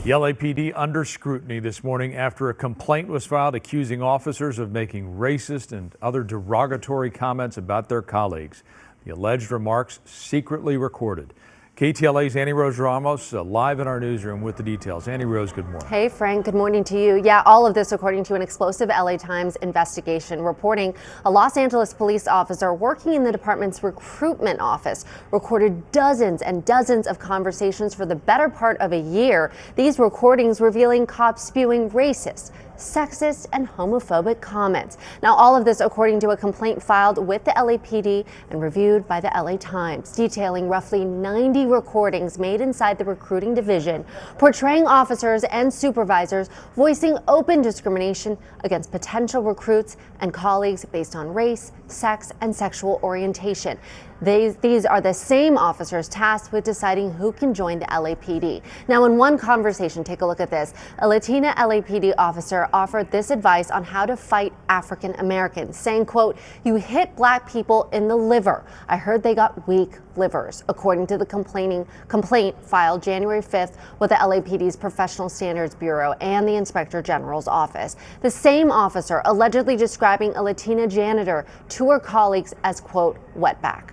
The LAPD under scrutiny this morning after a complaint was filed accusing officers of making racist and other derogatory comments about their colleagues. The alleged remarks secretly recorded. KTLA's Annie Rose Ramos live in our newsroom with the details. Annie Rose, good morning. Hey Frank, good morning to you. Yeah, all of this according to an explosive LA Times investigation reporting a Los Angeles police officer working in the department's recruitment office recorded dozens and dozens of conversations for the better part of a year. These recordings revealing cops spewing racist, sexist and homophobic comments. Now, all of this according to a complaint filed with the LAPD and reviewed by the LA Times, detailing roughly 90 recordings made inside the recruiting division, portraying officers and supervisors voicing open discrimination against potential recruits and colleagues based on race, sex, and sexual orientation. These are the same officers tasked with deciding who can join the LAPD. Now, in one conversation, take a look at this. A Latina LAPD officer offered this advice on how to fight African Americans, saying, quote, "You hit black people in the liver. I heard they got weak livers," according to the complaint filed January 5th with the LAPD's Professional Standards Bureau and the Inspector General's office. The same officer allegedly describing a Latina janitor to her colleagues as, quote, wetback.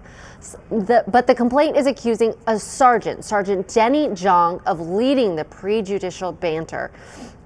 But the complaint is accusing a Sergeant Denny Jong, of leading the prejudicial banter.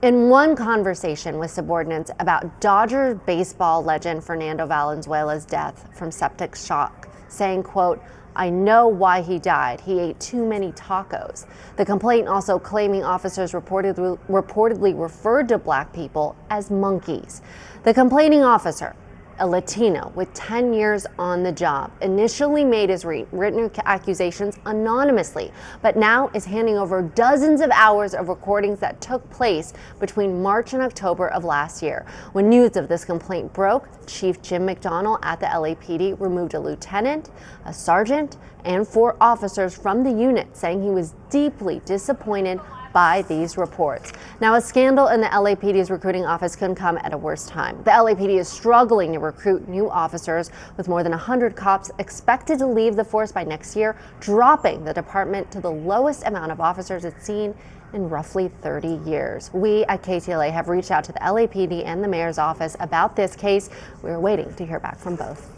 In one conversation with subordinates about Dodger baseball legend Fernando Valenzuela's death from septic shock, saying, quote, "I know why he died. He ate too many tacos." The complaint also claiming officers reportedly referred to black people as monkeys. The complaining officer, a Latino with 10 years on the job, initially made his written accusations anonymously, but now is handing over dozens of hours of recordings that took place between March and October of last year. When news of this complaint broke, Chief Jim McDonnell at the LAPD removed a lieutenant, a sergeant, and 4 officers from the unit, saying he was deeply disappointed by these reports. Now, a scandal in the LAPD's recruiting office couldn't come at a worse time. The LAPD is struggling to recruit new officers, with more than 100 cops expected to leave the force by next year, dropping the department to the lowest amount of officers it's seen in roughly 30 years. We at KTLA have reached out to the LAPD and the mayor's office about this case. We're waiting to hear back from both.